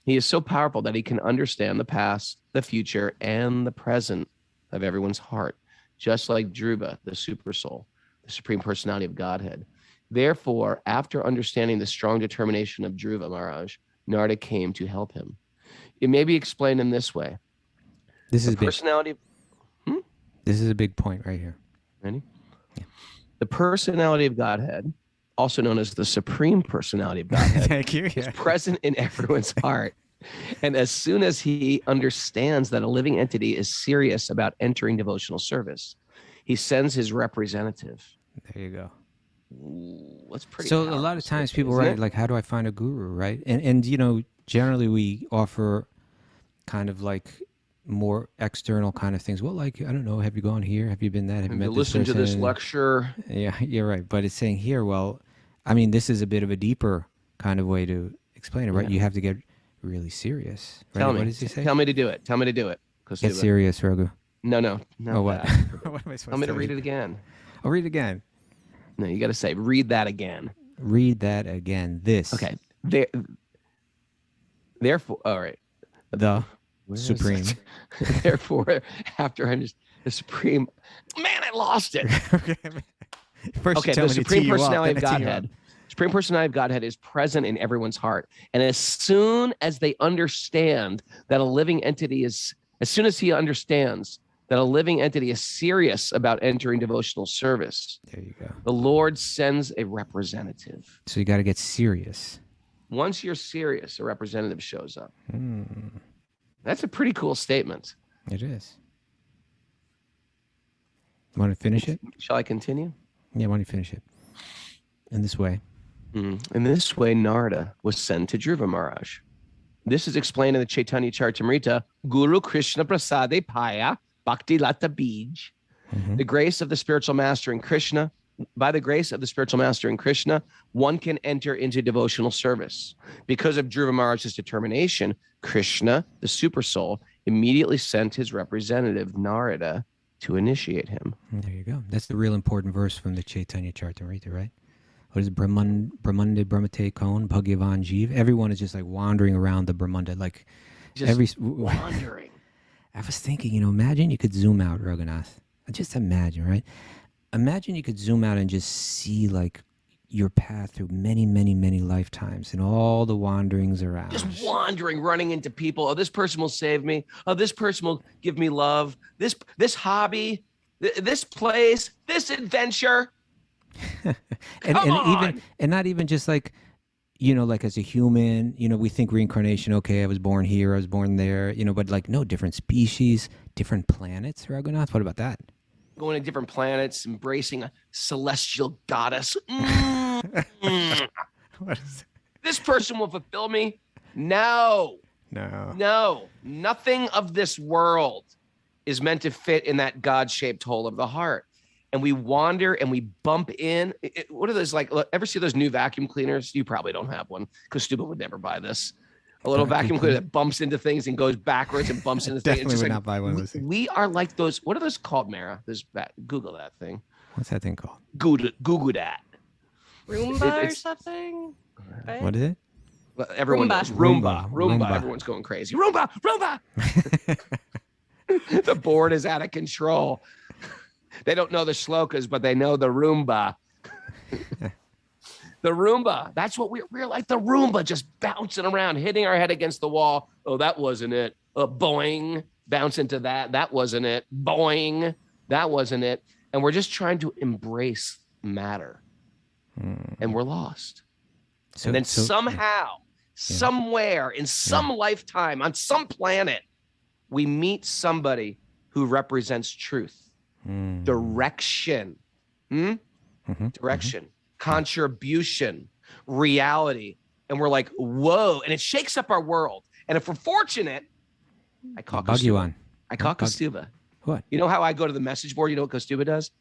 He is so powerful that he can understand the past, the future, and the present of everyone's heart, just like Dhruva, the super soul, the supreme personality of Godhead. Therefore, after understanding the strong determination of Dhruva Maharaj, Narada came to help him. It may be explained in this way. This is the personality. This is a big point right here. Ready? Yeah. The personality of Godhead, also known as the supreme personality of Godhead, Thank you. is present in everyone's heart. And as soon as he understands that a living entity is serious about entering devotional service, he sends his representative. There you go. Ooh, that's pretty. So a lot of times people write like, how do I find a guru, right? And you know, generally we offer kind of like more external kind of things. Well, like, I don't know, have you gone here? Have you been that? Have you met this listen to this person? lecture? Yeah, you're right. But it's saying here, well, I mean, this is a bit of a deeper kind of way to explain it, right? Yeah. You have to get really serious. Right? Tell me. What does he say? Tell me to do it. Tell me to do it. Get serious, Raghu. No. Oh, what? That. What am I supposed Tell me to say? read it again. I'll read it again. No, you got to say, read that again. Read that again. This. Okay. Therefore, all right. The Where is supreme. it? Therefore, after the supreme, man, I lost it. First Okay, the supreme personality of Godhead. Supreme personality of Godhead is present in everyone's heart. And as soon as they understand that a living entity is, as soon as he understands that a living entity is serious about entering devotional service, There you go. the Lord sends a representative. So you got to get serious. Once you're serious, a representative shows up. Hmm. That's a pretty cool statement. It is. Want to finish it? Shall I continue? Yeah, why don't you finish it? In this way. In this way, Narada was sent to Dhruva Maharaj. This is explained in the Chaitanya Charitamrita, Guru Krishna Prasade Paya Bhakti Lata Bij. The grace of the spiritual master in Krishna, by the grace of the spiritual master in Krishna, one can enter into devotional service. Because of Dhruva Maharaj's determination, Krishna, the super soul, immediately sent his representative, Narada, to initiate him. There you go. That's the real important verse from the Chaitanya Charitamrita, right? What is it? Brahmande Brahmate Kon Bhagavan Jeev. Everyone is just like wandering around the Brahmanda, like Just wandering. I was thinking, you know, imagine you could zoom out, Raghunath. Just imagine, right? Imagine you could zoom out and just see like your path through many, many, many lifetimes and all the wanderings around. Just wandering, running into people. Oh, this person will save me. Oh, this person will give me love. This hobby, this place, this adventure. and not even just like, you know, like as a human, you know, we think reincarnation, okay, I was born here, I was born there, you know, but like no, different species, different planets, Raghunath. What about that? Going to different planets, embracing a celestial goddess. What is This person will fulfill me. No, No. nothing of this world is meant to fit in that God-shaped hole of the heart. And we wander and we bump in. What are those like? Ever see those new vacuum cleaners? You probably don't have one because Kaustubha would never buy this. A little vacuum cleaner that bumps into things and goes backwards and bumps into things. Definitely would not buy one of those things. We are like those. What are those called, Mara? Google that thing. What's that thing called? Google that. Roomba or It's- something? Right? What is it? Well, everyone Roomba. knows Roomba. Roomba. Everyone's going crazy. Roomba. The board is out of control. They don't know the shlokas, but they know the Roomba. The Roomba. That's what we're like. The Roomba, just bouncing around, hitting our head against the wall. Oh, that wasn't it. Boing. Bounce into that. That wasn't it. Boing. That wasn't it. And we're just trying to embrace matter. And we're lost. So, And then so- somehow, somewhere, in some lifetime, on some planet, we meet somebody who represents truth, direction, direction, contribution, reality. And we're like, whoa. And it shakes up our world. And if we're fortunate, I call bug you Kaustubha. on. I call Kaustubha. What? You know how I go to the message board? You know what Kaustubha does?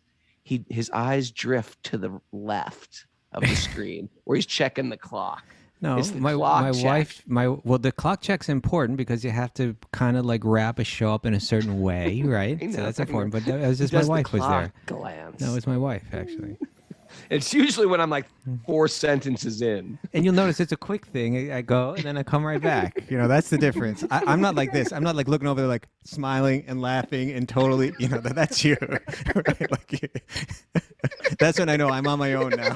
His eyes drift to the left of the screen where he's checking the clock. No, It's the my clock check. wife, well, the clock check's important because you have to kind of like wrap a show up in a certain way, right? I So know, that's I important. know. But that was just He my does the wife was there. clock glance. No, it was my wife actually. It's usually when I'm like 4 sentences in. And you'll notice it's a quick thing. I go and then I come right back. You know, that's the difference. I'm not like this. I'm not like looking over there like smiling and laughing and totally, you know, that's you. Right? Like, that's when I know I'm on my own now.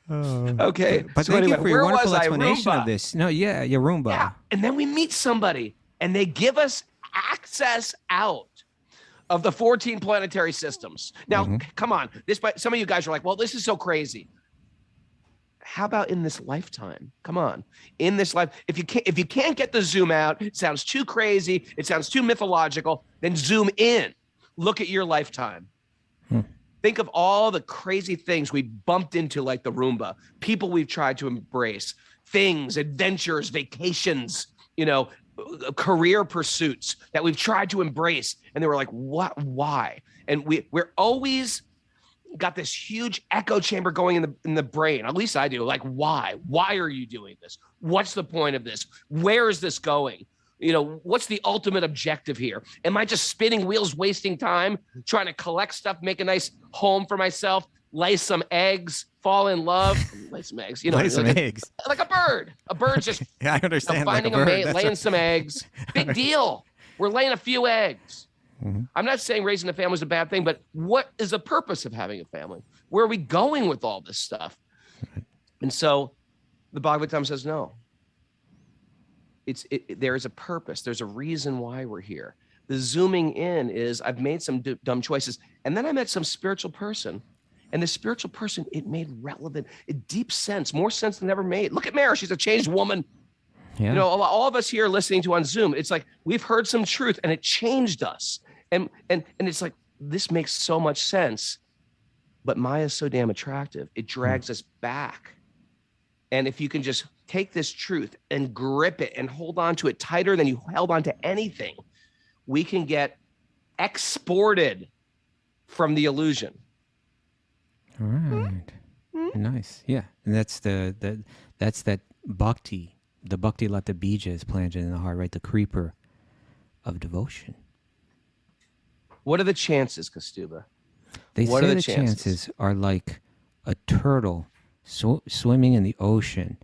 Okay. But so thank anyway, you for where your wonderful was I? explanation Roomba. of this. No, yeah, your Roomba. Yeah. And then we meet somebody and they give us access out of the 14 planetary systems. Now, come on. Some of you guys are like, well, this is so crazy. How about in this lifetime? Come on. In this life, if you can't get the zoom out, it sounds too crazy, it sounds too mythological, then zoom in. Look at your lifetime. Think of all the crazy things we bumped into, like the Roomba, people we've tried to embrace, things, adventures, vacations, you know, career pursuits that we've tried to embrace. And they were like, what, why? And we're always got this huge echo chamber going in the brain. At least I do. Like, why? Why are you doing this? What's the point of this? Where is this going? You know, what's the ultimate objective here? Am I just spinning wheels, wasting time, trying to collect stuff, make a nice home for myself, lay some eggs, fall in love, lay some eggs, you know, Lay some eggs. Like a bird. A bird's just Yeah, I understand. finding like a bird. mate, That's laying what- some eggs. Big deal. We're laying a few eggs. I'm not saying raising a family is a bad thing, but what is the purpose of having a family? Where are we going with all this stuff? And so the Bhagavatam says, no. There is a purpose. There's a reason why we're here. The zooming in is I've made some dumb choices. And then I met some spiritual person. And the spiritual person, it made relevant, a deep sense, more sense than ever made. Look at Mara. She's a changed woman. Yeah. You know, all of us here listening to on Zoom, it's like we've heard some truth and it changed us. And it's like, this makes so much sense. But Maya is so damn attractive. It drags us back. And if you can just take this truth and grip it and hold on to it tighter than you held on to anything, we can get exported from the illusion. All right. Nice. Yeah. And that's that's that bhakti. The bhakti lata bija is planted in the heart, right? The creeper of devotion. What are the chances, Kaustubha? They What say are the the chances? chances are like a turtle swimming in the ocean,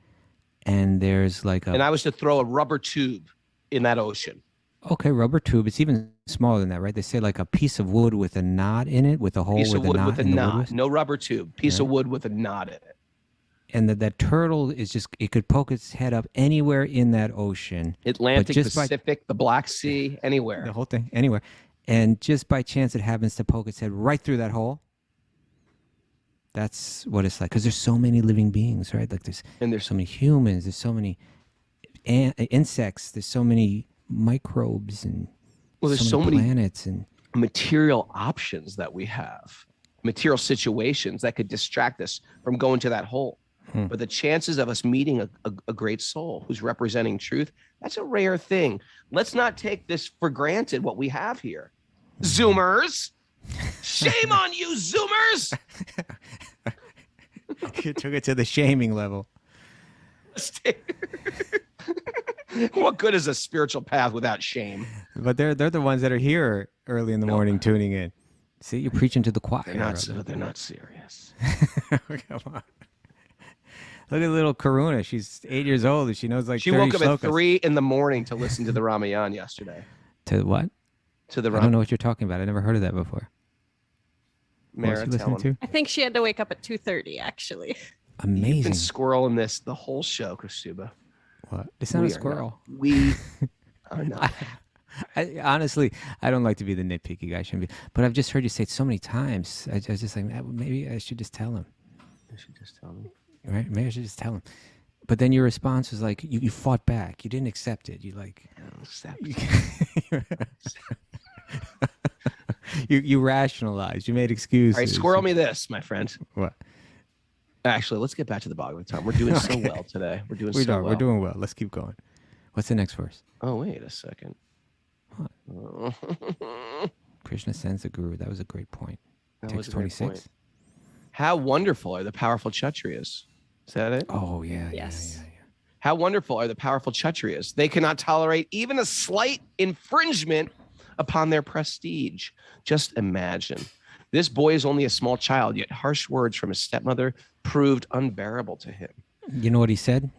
and there's like And I was to throw a rubber tube in that ocean. okay, rubber tube. It's even smaller than that, right? They say like a piece of wood with a knot in it, with a hole Piece where of the wood knot with a in the wood knot. was. No rubber tube. Piece of wood with a knot in it. And that turtle is just, it could poke its head up anywhere in that ocean. Atlantic, just by- Pacific, the Black Sea, anywhere. The whole thing, anywhere. And just by chance, it happens to poke its head right through that hole. That's what it's like. Because there's so many living beings, right? Like there's so many humans, there's so many insects, there's so many microbes, and there's so so many many planets. And material options that we have, material situations that could distract us from going to that hole. But the chances of us meeting a great soul who's representing truth, that's a rare thing. Let's not take this for granted, what we have here. Zoomers. Shame on you, Zoomers. you took it to the shaming level. What good is a spiritual path without shame? But they're the ones that are here early in the morning tuning in. See, you're preaching to the choir. They're not serious. Come on. Look at little Karuna. She's 8 years old and she knows like She 30 woke up at shlokas. 3 a.m. to listen to the Ramayana yesterday. To what? To the I don't know what you're talking about. I never heard of that before. What was Mara, she tell listening him. to? I think she had to wake up at 2:30 actually. You've Amazing. been squirreling this the whole show, Kaustubha. What? It's not We a are squirrel. not- We are not. Honestly, I don't like to be the nitpicky guy. Shouldn't be. But I've just heard you say it so many times. I was just like, maybe I should just tell him. You should just tell me. Right? Maybe I should just tell him. But then your response was like, you fought back. You didn't accept it. You like... you rationalized. You made excuses. All right, squirrel me this, my friend. What? Actually, let's get back to the Bhagavatam. We're doing so well today. We're doing so well. We're doing well. Let's keep going. What's the next verse? Oh, wait a second. Krishna sends a guru. That was a great point. That Text was a great 26. How wonderful are the powerful Kshatriyas? Is that it? Oh yeah. Yes. Yeah. How wonderful are the powerful Kshatriyas? They cannot tolerate even a slight infringement upon their prestige. Just imagine. This boy is only a small child, yet harsh words from his stepmother proved unbearable to him. You know what he said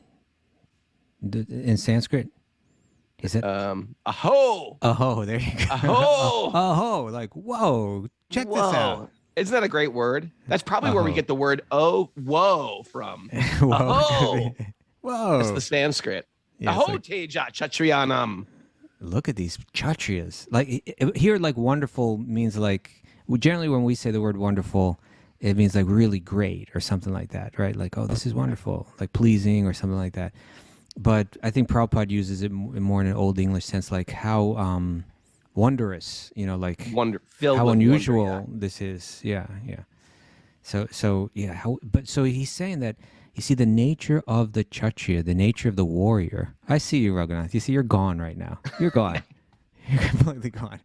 in Sanskrit? He said, Aho! "Aho." There you go. Aho! Aho! Like, whoa! Check this out. Isn't that a great word? That's probably where we get the word "oh, whoa" from. Whoa! Aho! Whoa! That's the Sanskrit. Yeah, it's Aho like- teja Kshatriyanam. Look at these Kshatriyas. Like here, like wonderful means like generally when we say the word wonderful, it means like really great or something like that, right? Like, oh, this is wonderful, like pleasing or something like that. But I think Prabhupada uses it more in an old English sense, like how wondrous, like Filled how with unusual wonder, this is. Yeah. So yeah, so he's saying that you see the nature of the Kshatriya, the nature of the warrior. I see you, Raghunath. You see, you're gone right now. You're gone. You're completely gone.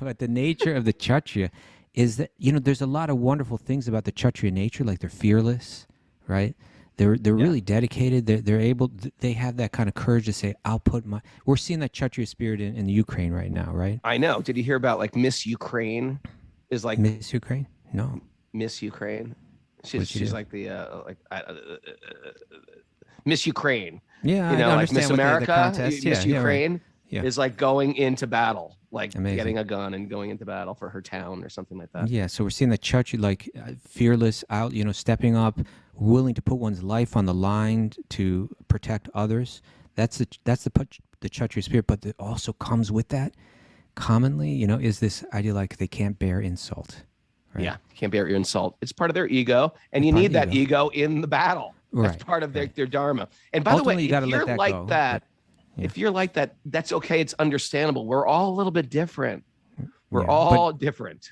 But the nature of the Kshatriya is that, there's a lot of wonderful things about the Kshatriya nature, like they're fearless, right? They're really dedicated. They're able. They have that kind of courage to say, "I'll put my." We're seeing that Kshatriya spirit in the Ukraine right now, right? I know. Did you hear about like Miss Ukraine? Is like Miss Ukraine? No. Miss Ukraine. What'd she She's do? like the Miss Ukraine. Yeah, I like understand Miss what the America. contest. Miss Yeah, right. Ukraine Yeah. is like going into battle, like Amazing. getting a gun and going into battle for her town or something like that. Yeah, so we're seeing the Kshatriya like fearless, out, stepping up, willing to put one's life on the line to protect others. That's the Kshatriya spirit, but it also comes with that commonly, is this idea like they can't bear insult. Right? Yeah, can't bear your insult. It's part of their ego, and you part need of the that ego in the battle. That's Right, part of their dharma. And by Ultimately, the way, you gotta if let you're that like go, that, yeah. if you're like that, that's okay. It's understandable. We're all a little bit different. We're Yeah, all different.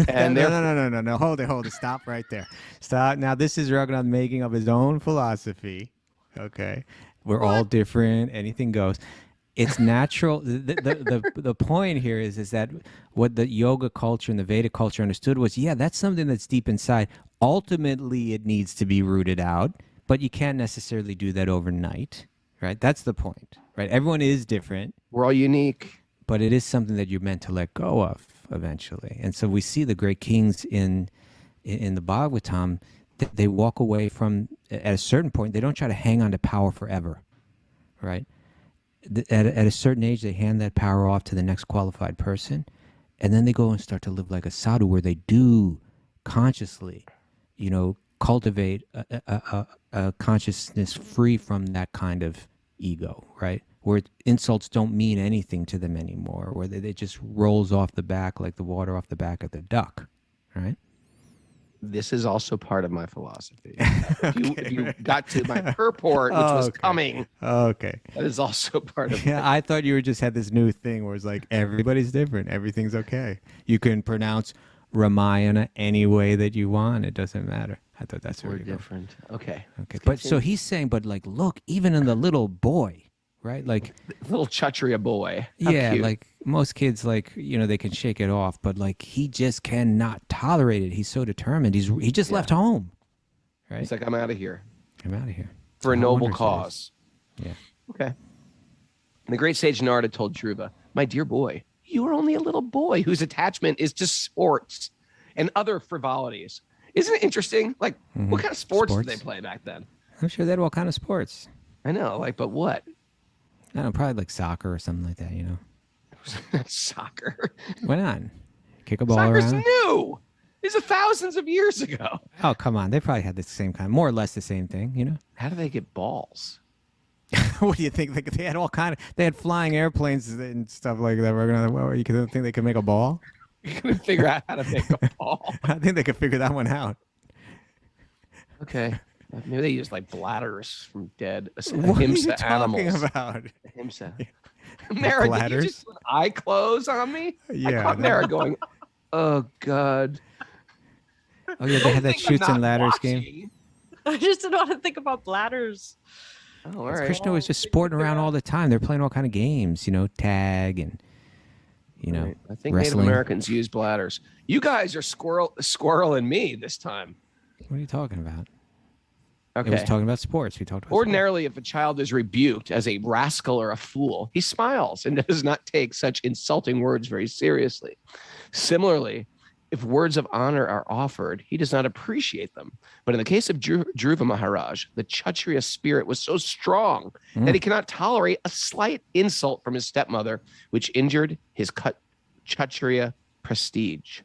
And no. Hold it. Stop right there. Stop. Now, this is Raghunath making up his own philosophy. Okay. We're all different. Anything goes. It's natural. The point here is that what the yoga culture and the Vedic culture understood was, that's something that's deep inside. Ultimately, it needs to be rooted out, but you can't necessarily do that overnight, right? That's the point, right? Everyone is different, we're all unique. but it is something that you're meant to let go of eventually. And so we see the great kings in the Bhagavatam, they walk away from, at a certain point, they don't try to hang on to power forever, right? At a certain age, they hand that power off to the next qualified person, and then they go and start to live like a sadhu, where they do consciously, cultivate a consciousness free from that kind of ego, right? Where insults don't mean anything to them anymore, where it just rolls off the back like the water off the back of the duck, right? This is also part of my philosophy. If you got to my purport, which was coming, Okay. that is also part of Yeah, I thought you just had this new thing where it's like everybody's different, everything's okay. You can pronounce Ramayana any way that you want; it doesn't matter. I thought that's where We're you go. different. Okay. Okay, but so he's saying, but like, look, even in the little boy, right? Like, Little Kshatriya boy. How cute. like most kids, like they can shake it off, but like he just cannot tolerate it. He's so determined. He just left home, right? He's like, I'm out of here I'm out of here for a How noble wondrous it is. cause. Yeah. Okay. And the great sage Narada told Dhruva, my dear boy, you are only a little boy whose attachment is to sports and other frivolities. Isn't it interesting? Like, what kind of sports did they Sports. play back then? I'm sure they had all kind of sports. I know, but what? I don't know, probably like soccer or something like that. Soccer. Why not? Kick a ball Soccer's around. new. This is thousands of years ago. Oh, come on. They probably had the same kind, more or less the same thing, How do they get balls? What do you think? They had all kind of, they had flying airplanes and stuff like that. You think they could make a ball? You couldn't figure out how to make a ball. I think they could figure that one out. Okay. Maybe they use like bladders from dead What are you ahimsa talking animals. about? Ahimsa. Mara, did you Bladders? just put eye close on me? I Yeah, caught that- Mara going, oh, God. Oh, yeah, they had that Don't think I'm shoots and not ladders game. watching. I just didn't want to think about bladders. Oh, all right. Krishna was just sporting around all the time. They're playing all kind of games, tag and, Right. I think wrestling. Native Americans use bladders. You guys are squirrel and me this time. What are you talking about? Okay. It was talking about sports. We talked about Ordinarily, if a child is rebuked as a rascal or a fool, he smiles and does not take such insulting words very seriously. Similarly, if words of honor are offered, he does not appreciate them. But in the case of Dhruva Maharaj, the Kshatriya spirit was so strong that he cannot tolerate a slight insult from his stepmother, which injured his Kshatriya prestige.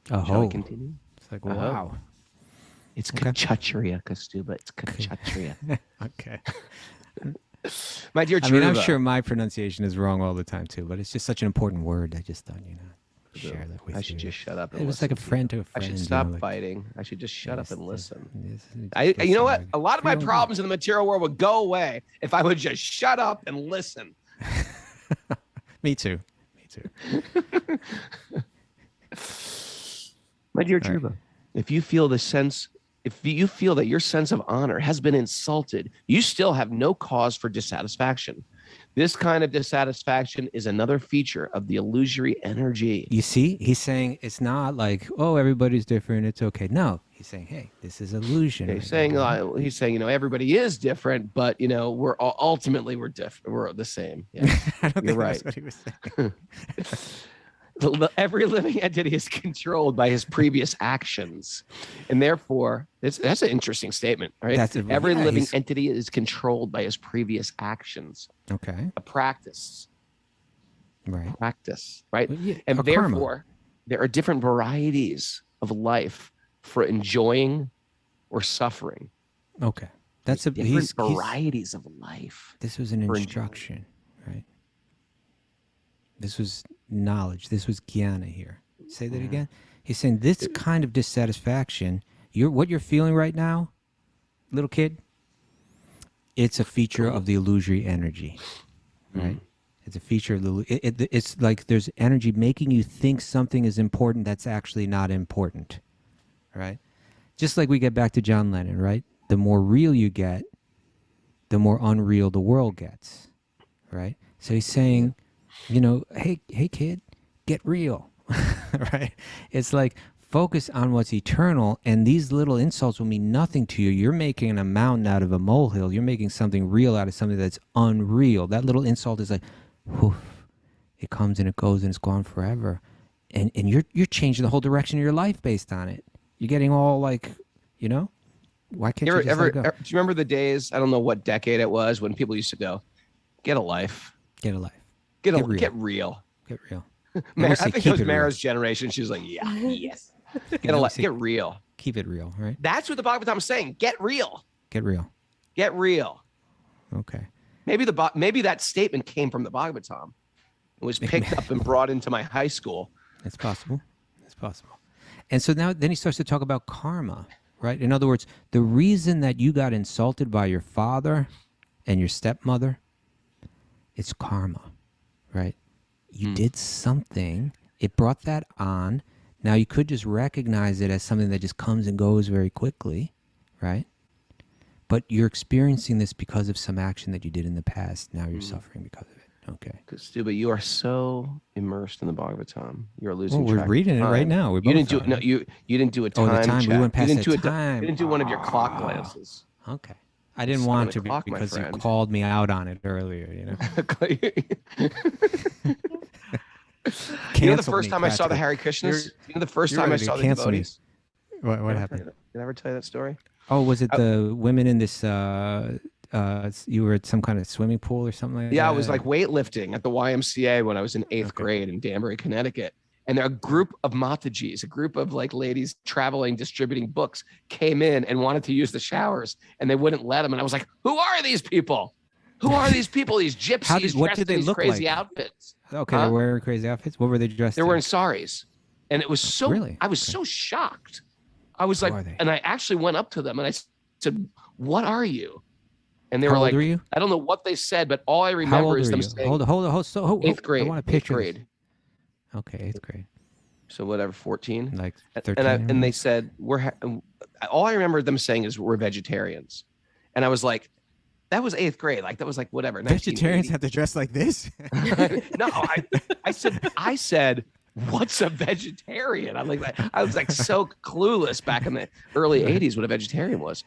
Shall we continue? It's like, wow. It's Kshatriya, Kaustubha. It's Kshatriya. Okay. My dear Dhruva. I mean, I'm sure my pronunciation is wrong all the time too, but it's just such an important word. I just thought, share that with you. I should just shut up and It was like a friend to a friend. I should stop fighting. I should just shut up and listen. Just You know what? like, A lot of my problems in the material world would go away if I would just shut up and listen. Me too. My dear Dhruva, if you feel that your sense of honor has been insulted, you still have no cause for dissatisfaction. This kind of dissatisfaction is another feature of the illusory energy. You see, he's saying it's not like, oh, everybody's different, it's okay. No, he's saying, hey, this is illusion. He's saying, everybody is different, but we're ultimately different. We're the same. Yeah. I don't You're think right. that's what he was saying. Every living entity is controlled by his previous actions, and therefore that's an interesting statement, right? Every living entity is controlled by his previous actions. Okay. A practice, right? Well, yeah, and therefore, there are different varieties of life for enjoying or suffering. Okay, that's different varieties of life. This was an instruction, right? This was knowledge. This was jnana here. Say that again. He's saying this kind of dissatisfaction, what you're feeling right now, little kid, it's a feature of the illusory energy, right? It's a feature of the. It's like there's energy making you think something is important that's actually not important, right? Just like we get back to John Lennon, right? The more real you get, the more unreal the world gets, right? So he's saying, hey kid, get real, right? It's like focus on what's eternal, and these little insults will mean nothing to you. You're making a mountain out of a molehill. You're making something real out of something that's unreal. That little insult is like, whoof, it comes and it goes and it's gone forever, and you're changing the whole direction of your life based on it. You're getting all like, why can't you just let it go? Do you remember the days? I don't know what decade it was when people used to go, "Get a life, get a life." Get real. Get real. I think it was Mara's generation. She was like, yes. Get real. Keep it real, right? That's what the Bhagavatam is saying. Get real. Get real. Get real. Okay. Maybe that statement came from the Bhagavatam. It was picked up and brought into my high school. It's possible. And so then he starts to talk about karma, right? In other words, the reason that you got insulted by your father and your stepmother, it's karma. Right? You did something. It brought that on. Now you could just recognize it as something that just comes and goes very quickly, right? But you're experiencing this because of some action that you did in the past. Now you're suffering because of it. Okay. Kaustubha, you are so immersed in the Bhagavatam. You're losing track. We're reading it right now. You didn't do it. No, you didn't do a time check. We went past you didn't the do time. You didn't do one of your clock glances. Okay. I didn't want to because you called me out on it earlier, The first time I saw the Hare Krishnas? The first time I saw the devotees? What happened? Did I ever tell you that story? Oh, was it the women in this, you were at some kind of swimming pool or something like that? Yeah, I was like weightlifting at the YMCA when I was in 8th grade in Danbury, Connecticut. And a group of Matajis, a group of like ladies traveling, distributing books, came in and wanted to use the showers, and they wouldn't let them. And I was like, "Who are these people? Who are these people? These gypsies what dressed did they in these look crazy like? Outfits." Okay, they're wearing crazy outfits. What were they dressed? They were in saris, and it was so. Really? I was so shocked. I was like, and I actually went up to them and I said, "What are you?" And they were like, "I don't know what they said, but all I remember is them saying." Hold on. So, 8th grade. I want to picture 8th grade. Okay, 8th grade. So whatever, 14, like 13, and they said all I remember them saying is we're vegetarians, and I was like, that was 8th grade, like that was like whatever. Vegetarians have to dress like this? No, I said what's a vegetarian? I was like so clueless back in the early 80s what a vegetarian was.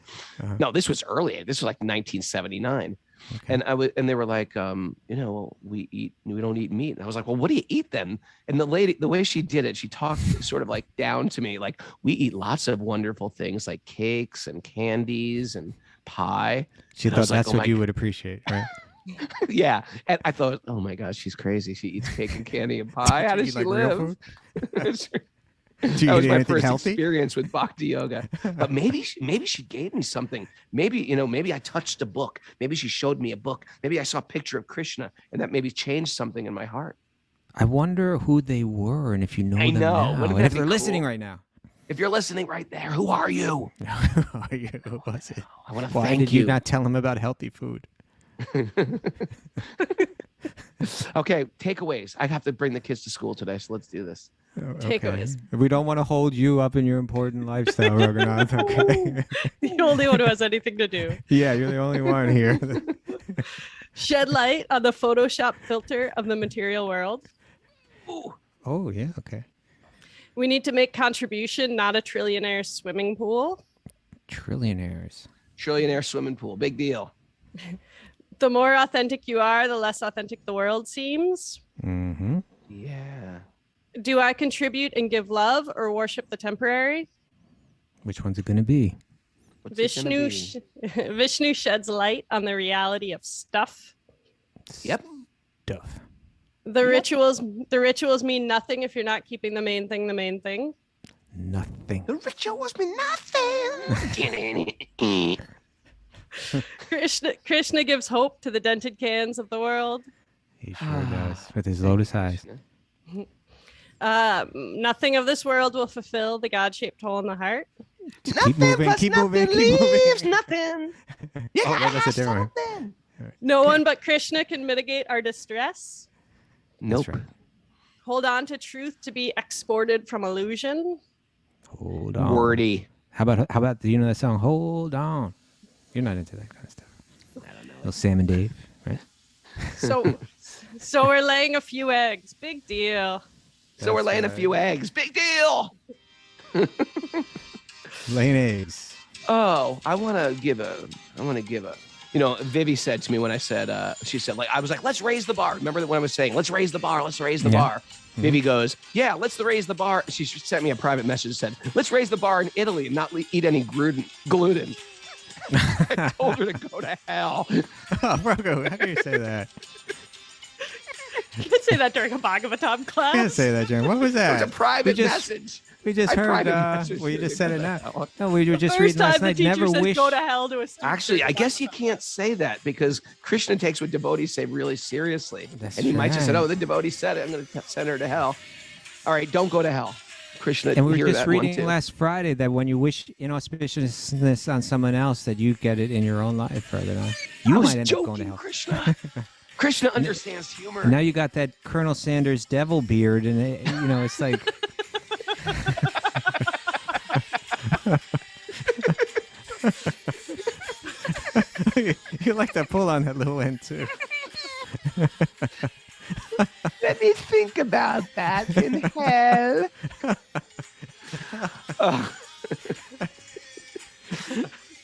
No, this was early. This was like 1979. Okay. And they were like, we don't eat meat. And I was like, well, what do you eat then? And the way she did it, she talked sort of like down to me, like, we eat lots of wonderful things like cakes and candies and pie. She thought that's what you would appreciate, right? Yeah. And I thought, oh my gosh, she's crazy. She eats cake and candy and pie. How does she live? That was my first experience with Bhakti yoga. But maybe she gave me something. Maybe I touched a book. Maybe she showed me a book. Maybe I saw a picture of Krishna, and that maybe changed something in my heart. I wonder who they were, and if you know them now, and if they're listening right now. If you're listening right there, who are you? Who are you? Who was it? I want to Why thank did you not tell them about healthy food? Okay, takeaways. I have to bring the kids to school today, so let's do this. Takeaways. We don't want to hold you up in your important lifestyle, Raghunath. Okay. The only one who has anything to do. Yeah, you're the only one here. Shed light on the Photoshop filter of the material world. Ooh. Oh, yeah. Okay. We need to make contribution, not a trillionaire swimming pool. Trillionaires. Trillionaire swimming pool. Big deal. The more authentic you are, the less authentic the world seems. Mm-hmm. Yeah. Do I contribute and give love or worship the temporary? Which one's it going to be? Vishnu sheds light on the reality of stuff. Yep. Stuff. The rituals mean nothing if you're not keeping the main thing the main thing. Nothing. The rituals mean nothing. Krishna gives hope to the dented cans of the world. He sure does, with his lotus eyes. Nothing of this world will fulfill the God-shaped hole in the heart. Keep moving, keep moving, keep moving. Nothing. Yeah, that's a different one. No one but Krishna can mitigate our distress. Nope. Right. Hold on to truth to be exported from illusion. Hold on. Wordy. How about do you know that song? Hold on. You're not into that kind of stuff. I don't know. Little Sam and Dave, right? So we're laying a few eggs. Big deal. So we're laying a few eggs. Big deal. Laying eggs. Oh, I want to give a, Vivi said to me when I said, she said, like, I was like, let's raise the bar. Remember when I was saying, let's raise the bar, let's raise the bar. Mm-hmm. Vivi goes, yeah, let's raise the bar. She sent me a private message and said, let's raise the bar in Italy and not eat any gluten. I told her to go to hell. Oh, Rocco, how can you say that? You can say that during a Bhagavatam class. You can't say that, Jeremy. What was that? It was a private message. We just heard, well, you just said it now. No, we were just reading last night. Never wish. Go to hell to a student. Actually, I guess you can't say that because Krishna takes what devotees say really seriously. That's and he might just right. say, oh, the devotee said it. I'm going to send her to hell. All right, don't go to hell. Krishna, and we hear were just that one reading too. last Friday that when you wish inauspiciousness on someone else, that you get it in your own life further on. You might end up going to hell. Krishna. Krishna understands humor. Now you got that Colonel Sanders devil beard, and it's like. You like to pull on that little end too. Let me think about that in hell.